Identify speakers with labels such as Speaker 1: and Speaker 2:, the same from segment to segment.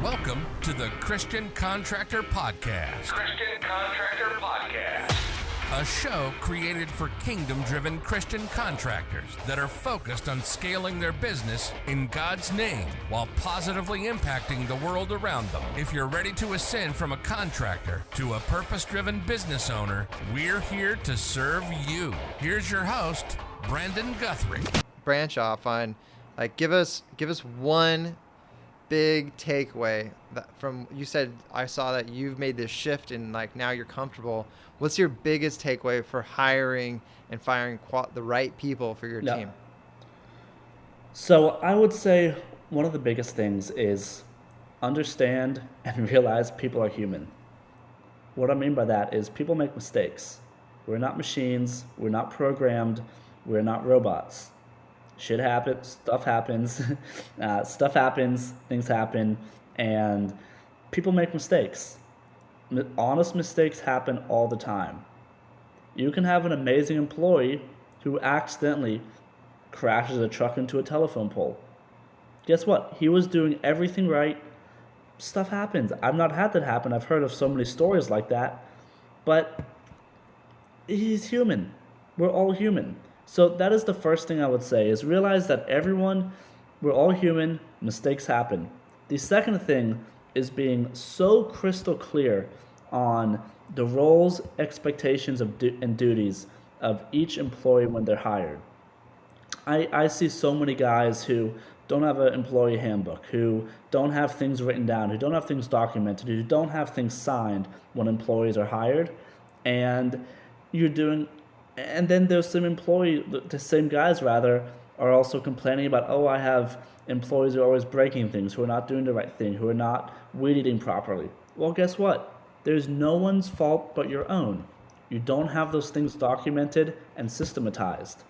Speaker 1: Welcome to the Christian Contractor Podcast.
Speaker 2: Christian Contractor Podcast.
Speaker 1: A show created for kingdom-driven Christian contractors that are focused on scaling their business in God's name while positively impacting the world around them. If you're ready to ascend from a contractor to a purpose-driven business owner, we're here to serve you. Here's your host, Brandon Guthrie.
Speaker 3: Branch off on, like, give us one big takeaway from, you said, I saw that you've made this shift and like now you're comfortable. What's your biggest takeaway for hiring and firing the right people for your team?
Speaker 4: So I would say one of the biggest things is understand and realize people are human. What I mean by that is people make mistakes. We're not machines. We're not programmed. We're not robots. Shit happens, stuff happens, things happen, and people make mistakes. Honest mistakes happen all the time. You can have an amazing employee who accidentally crashes a truck into a telephone pole. Guess what? He was doing everything right. Stuff happens. I've not had that happen. I've heard of so many stories like that, but he's human. We're all human. So that is the first thing I would say, is realize that we're all human, mistakes happen. The second thing is being so crystal clear on the roles, expectations and duties of each employee when they're hired. I see so many guys who don't have an employee handbook, who don't have things written down, who don't have things documented, who don't have things signed when employees are hired, and then there's the same guys rather, are also complaining about, I have employees who are always breaking things, who are not doing the right thing, who are not weed eating properly. Well, guess what? There's no one's fault but your own. You don't have those things documented and systematized.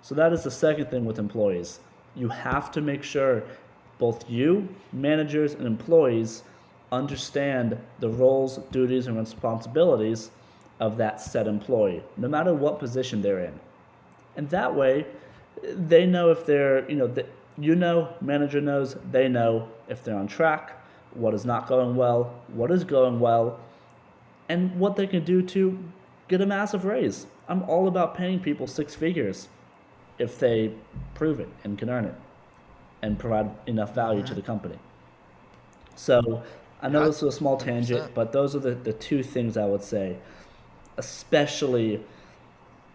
Speaker 4: So that is the second thing with employees. You have to make sure both you, managers, and employees understand the roles, duties, and responsibilities of that said employee, no matter what position they're in. And that way, they know if they're, manager knows, they know if they're on track, what is not going well, what is going well, and what they can do to get a massive raise. I'm all about paying people six figures if they prove it and can earn it and provide enough value to the company. So I know this is a small tangent, but those are the two things I would say. Especially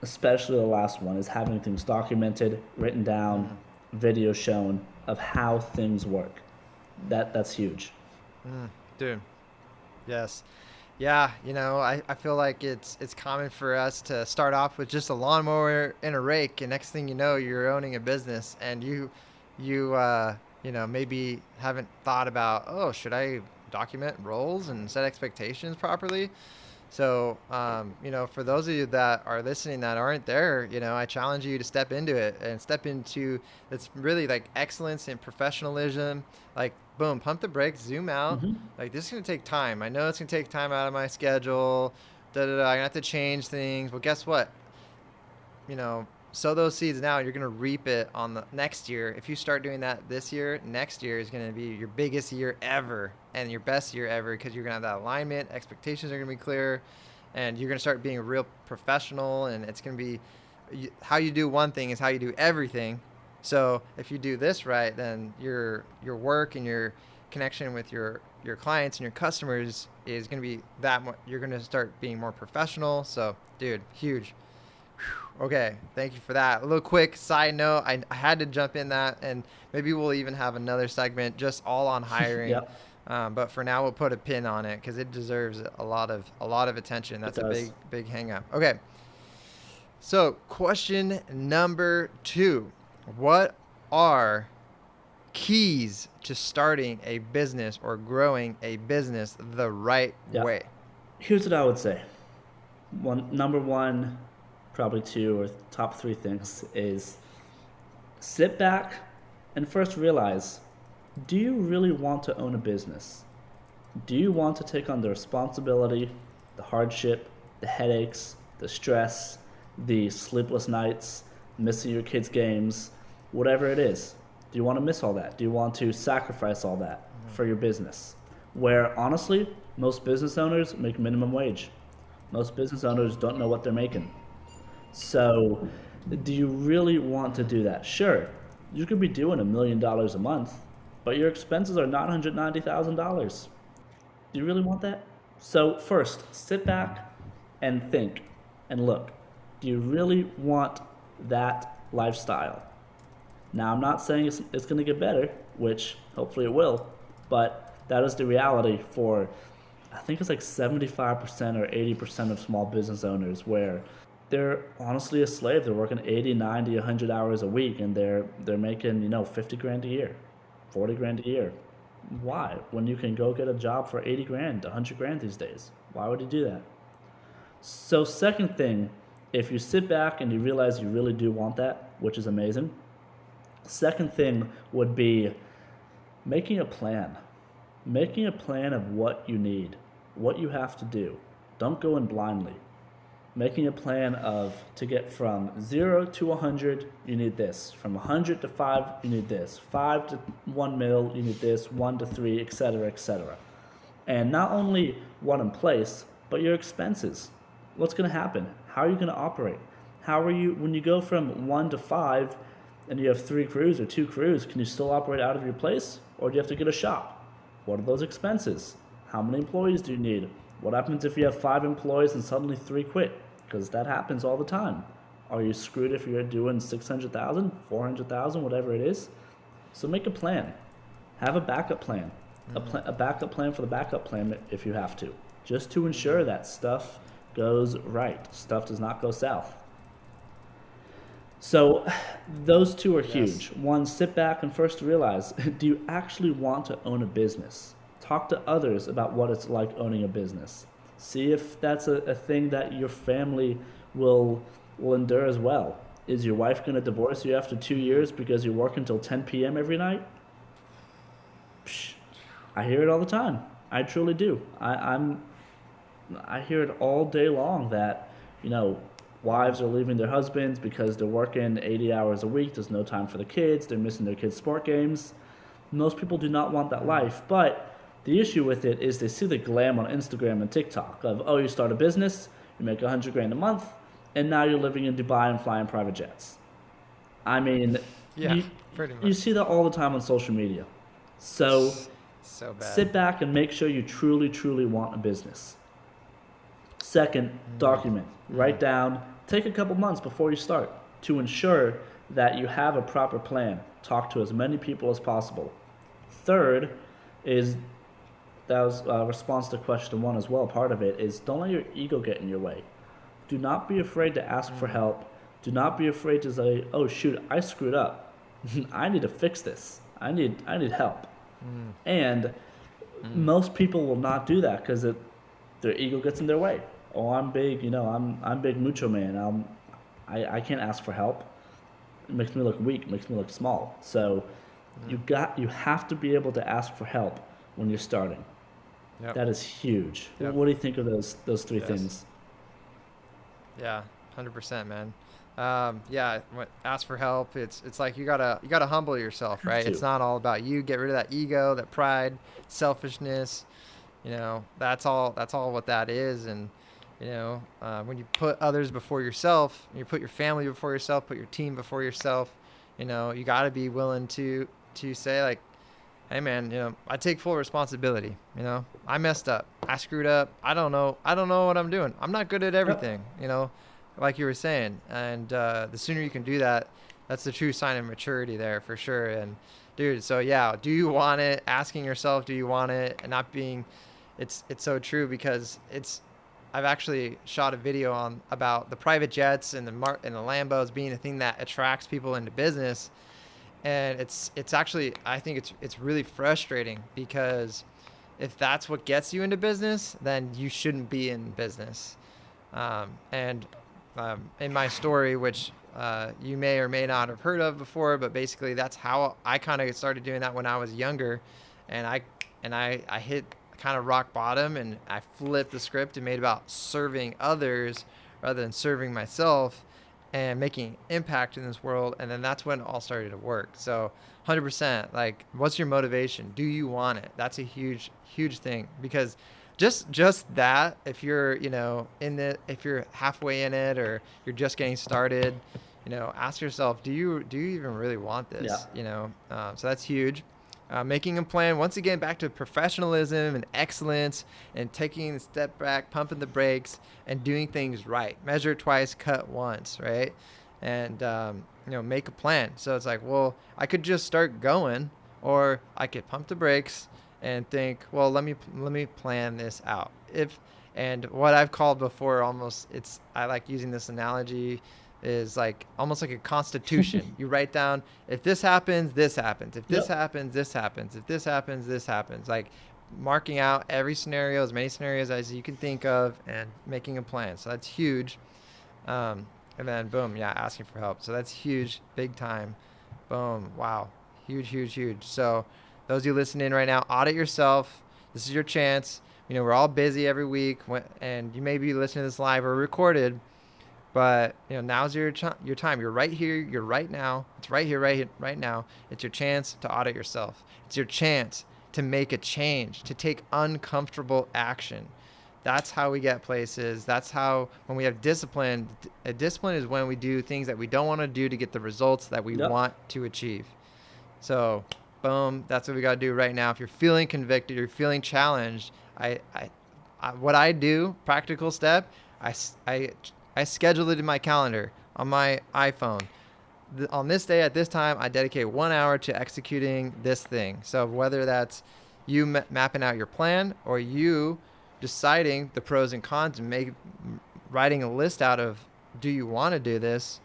Speaker 4: the last one is having things documented, written down, video shown of how things work. That's huge.
Speaker 3: Dude, yes. Yeah, I feel like it's common for us to start off with just a lawnmower and a rake, and next thing you know, you're owning a business, and you maybe haven't thought about, should I document roles and set expectations properly? So, for those of you that are listening that aren't there, I challenge you to step into it and step into, it's really like excellence and professionalism. Like, boom, pump the brakes, zoom out. Like, this is going to take time. I know it's going to take time out of my schedule. I'm going to have to change things. Well, guess what? Sow those seeds now. You're going to reap it on the next year. If you start doing that this year, next year is going to be your biggest year ever and your best year ever, because you're going to have that alignment. Expectations are going to be clear, and you're going to start being a real professional, and it's going to be how you do one thing is how you do everything. So if you do this right, then your work and your connection with your clients and your customers is going to be that much. You're going to start being more professional. So, dude, huge. Okay, thank you for that. A little quick side note, I had to jump in that, and maybe we'll even have another segment just all on hiring.
Speaker 4: Yep.
Speaker 3: But for now, we'll put a pin on it because it deserves a lot of attention. That's a big hang up. Okay. So question number 2, what are keys to starting a business or growing a business the right way?
Speaker 4: Here's what I would say. Number 1, probably 2 or top 3 things is sit back and first realize, do you really want to own a business? Do you want to take on the responsibility, the hardship, the headaches, the stress, the sleepless nights, missing your kids' games, whatever it is? Do you want to miss all that? Do you want to sacrifice all that for your business? where honestly, most business owners make minimum wage. Most business owners don't know what they're making. So, do you really want to do that? Sure, you could be doing $1 million a month, but your expenses are $990,000. Do you really want that? So, first, sit back and think and look. Do you really want that lifestyle? Now, I'm not saying it's going to get better, which hopefully it will, but that is the reality for, I think it's like 75% or 80% of small business owners, where they're honestly a slave. They're working 80, 90, 100 hours a week, and they're making, 50 grand a year, 40 grand a year. Why? When you can go get a job for 80 grand, 100 grand these days. Why would you do that? So, second thing, if you sit back and you realize you really do want that, which is amazing, second thing would be making a plan. Making a plan of what you need, what you have to do. Don't go in blindly. Making a plan of to get from 0 to 100, you need this. From 100 to 5, you need this. 5 to 1 mil, you need this. 1 to 3, etc., etc. And not only what in place, but your expenses. What's going to happen? How are you going to operate? How are you, when you go from 1 to 5 and you have 3 crews or 2 crews, can you still operate out of your place? Or do you have to get a shop? What are those expenses? How many employees do you need? What happens if you have 5 employees and suddenly 3 quit? Because that happens all the time. Are you screwed if you're doing 600,000, 400,000, whatever it is? So make a plan. Have a backup plan. A backup plan for the backup plan if you have to. Just to ensure that stuff goes right. Stuff does not go south. So those two are huge. One, sit back and first realize, do you actually want to own a business? Talk to others about what it's like owning a business. See if that's a thing that your family will endure as well. Is your wife going to divorce you after 2 years because you work until 10 p.m. every night? Psh, I hear it all the time. I truly do. I hear it all day long that, wives are leaving their husbands because they're working 80 hours a week. There's no time for the kids. They're missing their kids' sport games. Most people do not want that life, but the issue with it is they see the glam on Instagram and TikTok of, you start a business, you make 100 grand a month, and now you're living in Dubai and flying private jets. I mean,
Speaker 3: pretty much.
Speaker 4: You see that all the time on social media. So
Speaker 3: bad.
Speaker 4: Sit back and make sure you truly, truly want a business. Second, document. Write down, take a couple months before you start to ensure that you have a proper plan. Talk to as many people as possible. Third is, that was a response to question 1 as well. Part of it is don't let your ego get in your way. Do not be afraid to ask for help. Do not be afraid to say, oh shoot, I screwed up. I need to fix this. I need help. And most people will not do that because their ego gets in their way. Oh, I'm big, I'm big macho man. I can't ask for help. It makes me look weak, makes me look small. So you have to be able to ask for help when you're starting. Yep. That is huge. Yep. What do you think of those 3 things?
Speaker 3: Yeah, 100%, man. Ask for help. It's like you gotta humble yourself, right? It's not all about you. Get rid of that ego, that pride, selfishness. That's all what that is. And when you put others before yourself, you put your family before yourself, put your team before yourself. You got to be willing to say like, hey man, I take full responsibility. I messed up. I screwed up. I don't know what I'm doing. I'm not good at everything, like you were saying. And the sooner you can do that, that's the true sign of maturity there for sure. And dude, so yeah, do you want it? Asking yourself, do you want it? And not being, it's so true because I've actually shot a video about the private jets and the Lambos being a thing that attracts people into business. And it's actually, I think it's really frustrating because if that's what gets you into business, then you shouldn't be in business. In my story, which you may or may not have heard of before, but basically that's how I kind of started doing that when I was younger, and I hit kind of rock bottom, and I flipped the script and made about serving others rather than serving myself. and making impact in this world. And then that's when it all started to work. So 100%, like, what's your motivation? Do you want it? That's a huge, huge thing, because just that, if you're, if you're halfway in it, or you're just getting started, ask yourself, do you even really want this? So that's huge. Making a plan, once again, back to professionalism and excellence, and taking a step back, pumping the brakes, and doing things right. Measure twice, cut once, right? And, make a plan. So it's like, well, I could just start going, or I could pump the brakes and think, well, let me plan this out. And what I've called before, I like using this analogy, is like almost like a constitution. You write down, if this happens, this happens. If this happens, this happens. If this happens, this happens. Like marking out every scenario, as many scenarios as you can think of, and making a plan. So that's huge. And then boom, asking for help. So that's huge, big time. Boom, wow, huge, huge, huge. So those of you listening right now, audit yourself. This is your chance. We're all busy every week, and you may be listening to this live or recorded. But now's your time. You're right here. You're right now. It's right here, right now. It's your chance to audit yourself. It's your chance to make a change, to take uncomfortable action. That's how we get places. That's how, when we have discipline, discipline is when we do things that we don't want to do to get the results that we want to achieve. So, boom, that's what we got to do right now. If you're feeling convicted, you're feeling challenged, what I do, practical step, I schedule it in my calendar on my iPhone. On this day at this time, I dedicate 1 hour to executing this thing. So whether that's you mapping out your plan, or you deciding the pros and cons and writing a list out of, do you want to do this?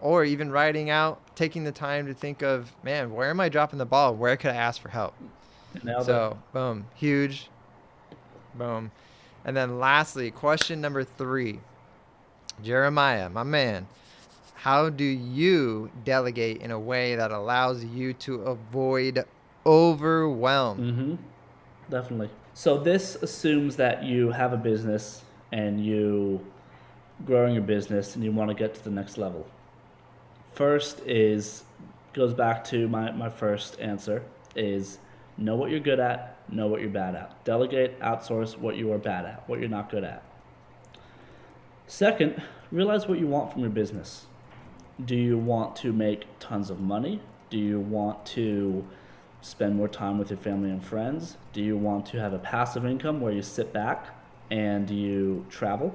Speaker 3: Or even taking the time to think of, man, where am I dropping the ball? Where could I ask for help? So boom, huge, boom. And then lastly, question number 3. Jeremiah, my man, how do you delegate in a way that allows you to avoid overwhelm?
Speaker 4: Definitely. So this assumes that you have a business and you growing your business and you want to get to the next level. First goes back to my first answer, is know what you're good at, know what you're bad at. Delegate, outsource what you are bad at, what you're not good at. Second, realize what you want from your business. Do you want to make tons of money? Do you want to spend more time with your family and friends? Do you want to have a passive income where you sit back and you travel?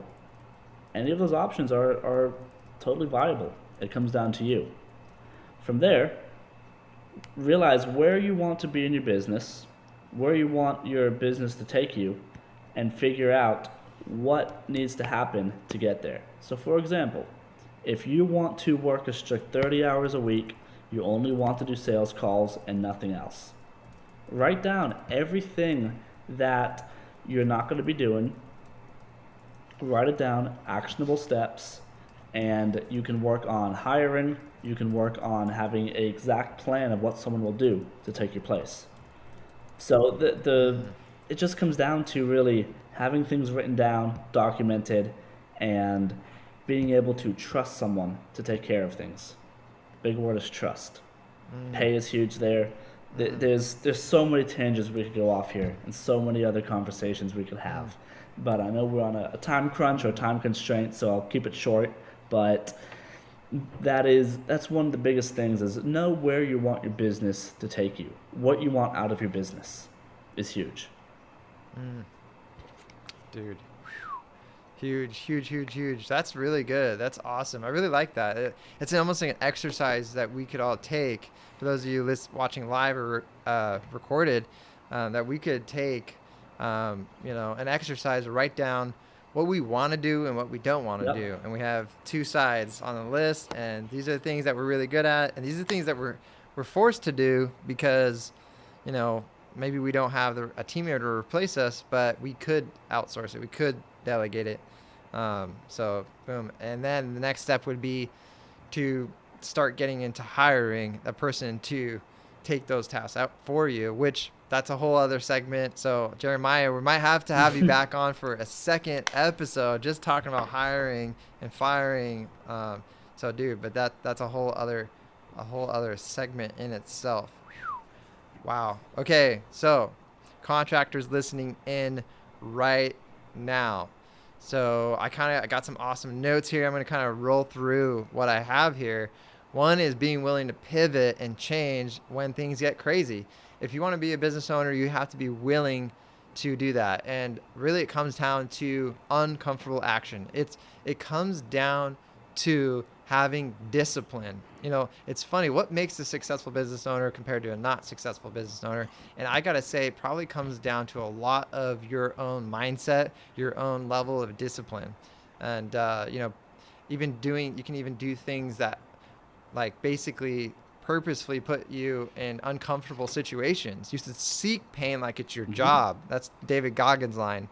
Speaker 4: Any of those options are totally viable. It comes down to you. From there, realize where you want to be in your business, where you want your business to take you, and figure out what needs to happen to get there. So for example, if you want to work a strict 30 hours a week, you only want to do sales calls and nothing else. Write down everything that you're not going to be doing. Write it down, actionable steps, and you can work on hiring. You can work on having an exact plan of what someone will do to take your place. So it just comes down to really having things written down, documented, and being able to trust someone to take care of things. Big word is trust. Pay is huge there. There's so many tangents we could go off here, and so many other conversations we could have. But I know we're on a time crunch or a time constraint, so I'll keep it short. But that's one of the biggest things, is know where you want your business to take you. What you want out of your business is huge.
Speaker 3: Dude, huge. That's really good. That's awesome. I really like that. It's almost like an exercise that we could all take, for those of you watching live or recorded, that we could take an exercise to write down what we want to do and what we don't want to do. And we have 2 sides on the list, and these are the things that we're really good at, and these are the things that we're forced to do because maybe we don't have a teammate to replace us, but we could outsource it, we could delegate it. So boom. And then the next step would be to start getting into hiring a person to take those tasks out for you, which that's a whole other segment. So Jeremiah, we might have to have you back on for a second episode, just talking about hiring and firing. So dude, but that's a whole other segment in itself. Wow. Okay. So contractors listening in right now. So I got some awesome notes here. I'm going to kind of roll through what I have here. One is being willing to pivot and change when things get crazy. If you want to be a business owner, you have to be willing to do that. And really it comes down to uncomfortable action. It comes down to having discipline. You know, it's funny, what makes a successful business owner compared to a not successful business owner? And I got to say, it probably comes down to a lot of your own mindset, your own level of discipline. And, you know, you can even do things that like basically purposefully put you in uncomfortable situations. You should seek pain like it's your job. That's David Goggins' line.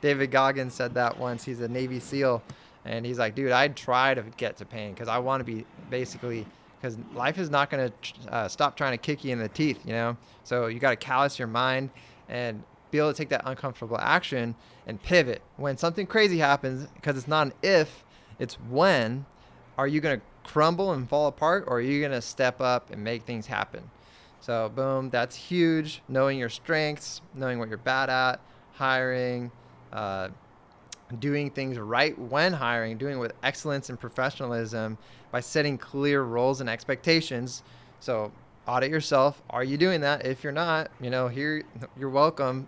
Speaker 3: David Goggins said that once. He's a Navy SEAL. And he's like, dude, I'd try to get to pain because I want to be because life is not going to stop trying to kick you in the teeth, you know? So you got to callous your mind and be able to take that uncomfortable action and pivot. When something crazy happens, because it's not an if, it's when, are you going to crumble and fall apart, or are you going to step up and make things happen? So boom, that's huge. Knowing your strengths, knowing what you're bad at, hiring, doing things right when hiring, doing it with excellence and professionalism by setting clear roles and expectations. So audit yourself. Are you doing that? If you're not, you know, here, you're welcome.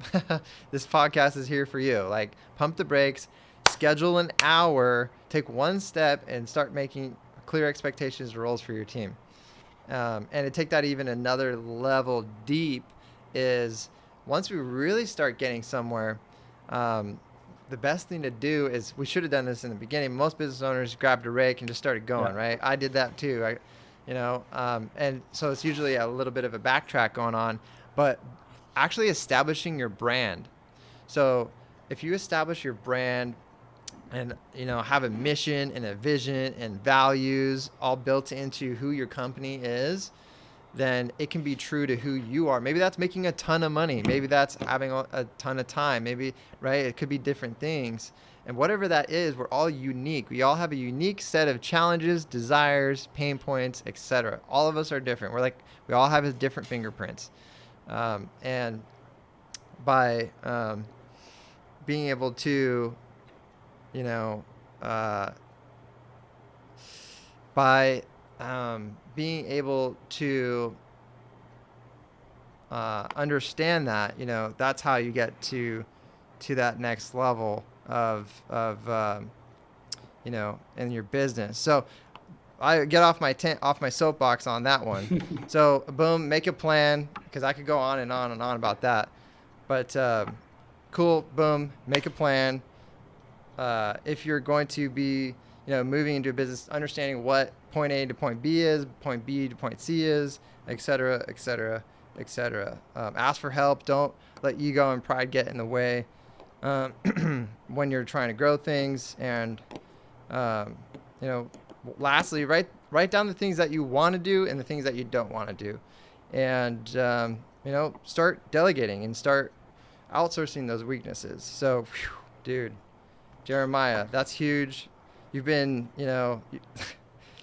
Speaker 3: This podcast is here for you. Like, pump the brakes, schedule an hour, take one step, and start making clear expectations and roles for your team. And to take that even another level deep is once we really start getting somewhere, the best thing to do is, we should have done this in the beginning. Most business owners grabbed a rake and just started going, right? I did that too. And so it's usually a little bit of a backtrack going on, but actually establishing your brand. So if you establish your brand and, you know, have a mission and a vision and values all built into who your company is, then it can be true to who you are. Maybe that's making a ton of money. Maybe that's having a ton of time. Maybe, right? It could be different things. And whatever that is, we're all unique. We all have a unique set of challenges, desires, pain points, etc. All of us are different. We all have different fingerprints. And by being able to, you know, being able to understand that, you know, that's how you get to that next level of you know, in your business. So I get off my soapbox on that one. So boom, make a plan, because I could go on and on and on about that. But cool, boom, make a plan. If you're going to be, you know, moving into a business, understanding what point A to point B is, point B to point C is, et cetera, et cetera, et cetera. Ask for help. Don't let ego and pride get in the way when you're trying to grow things. And, you know, lastly, write down the things that you want to do and the things that you don't want to do. And, you know, start delegating and start outsourcing those weaknesses. So, dude, Jeremiah, that's huge. You've been, you know,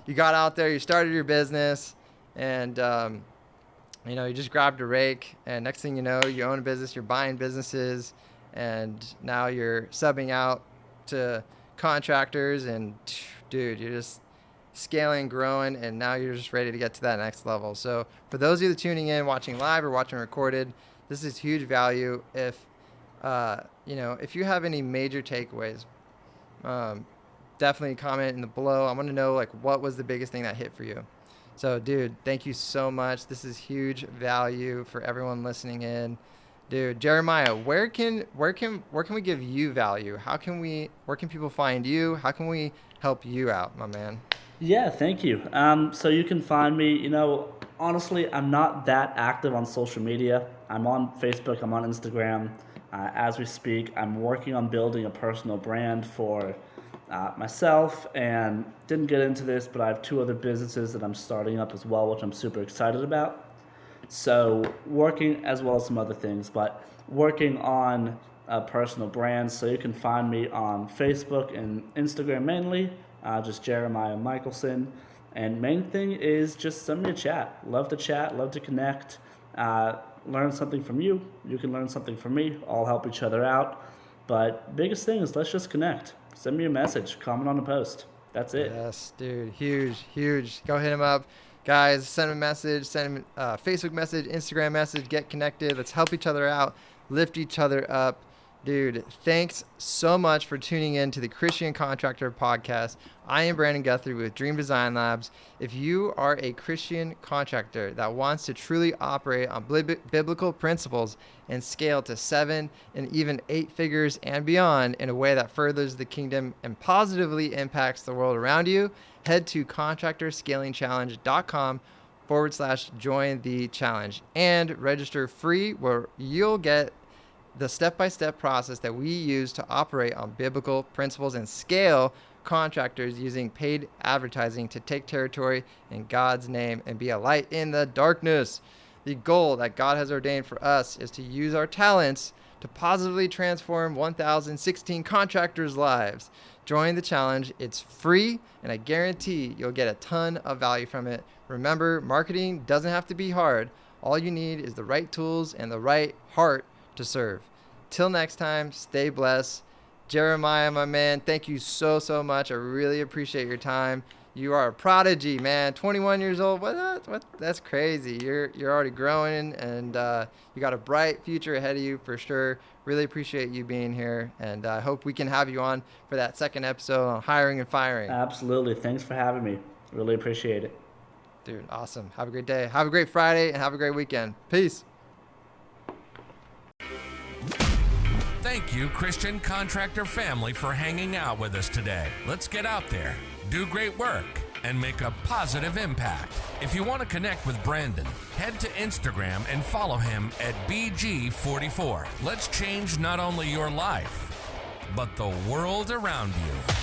Speaker 3: you got out there, you started your business, and, you know, you just grabbed a rake, and next thing you know, you own a business, you're buying businesses, and now you're subbing out to contractors, and dude, you're just scaling, growing, and now you're just ready to get to that next level. So for those of you that are tuning in, watching live or watching recorded, this is huge value. If, you know, if you have any major takeaways, definitely comment in the below. I want to know, like, what was the biggest thing that hit for you? So, dude, thank you so much. This is huge value for everyone listening in. Dude, Jeremiah, where can we give you value? Where can people find you? How can we help you out, my man?
Speaker 4: Yeah, thank you. So you can find me, you know, honestly, I'm not that active on social media. I'm on Facebook, I'm on Instagram. As we speak, I'm working on building a personal brand for myself, and didn't get into this, but I have 2 other businesses that I'm starting up as well, which I'm super excited about. So working, as well as some other things, but working on personal brands. So you can find me on Facebook and Instagram mainly, just Jeremiah Michelson. And main thing is just send me a chat. Love to chat, love to connect, learn something from you. You can learn something from me. All help each other out. But biggest thing is let's just connect. Send me a message, comment on a post. That's it.
Speaker 3: Yes, dude. Huge. Go hit him up. Guys, send him a message, send him a Facebook message, Instagram message, get connected. Let's help each other out, lift each other up. Dude, thanks so much for tuning in to the Christian Contractor Podcast. I am Brandon Guthrie with Dream Design Labs. If you are a Christian contractor that wants to truly operate on biblical principles and scale to 7 and even 8 figures and beyond in a way that furthers the kingdom and positively impacts the world around you, head to contractorscalingchallenge.com/join the challenge and register free, where you'll get the step-by-step process that we use to operate on biblical principles and scale contractors using paid advertising to take territory in God's name and be a light in the darkness. The goal that God has ordained for us is to use our talents to positively transform 1,016 contractors' lives. Join the challenge. It's free, and I guarantee you'll get a ton of value from it. Remember, marketing doesn't have to be hard. All you need is the right tools and the right heart to serve. Till next time, stay blessed. Jeremiah, my man, thank you so much. I really appreciate your time. You are a prodigy, man. 21 years old. What? That's crazy. You're already growing, and you got a bright future ahead of you for sure. Really appreciate you being here, and I hope we can have you on for that second episode on hiring and firing.
Speaker 4: Absolutely. Thanks for having me. Really appreciate it.
Speaker 3: Dude, awesome. Have a great day. Have a great Friday, and have a great weekend. Peace.
Speaker 1: Thank you, Christian Contractor family, for hanging out with us today. Let's get out there, do great work, and make a positive impact. If you want to connect with Brandon, head to Instagram and follow him at BG44. Let's change not only your life, but the world around you.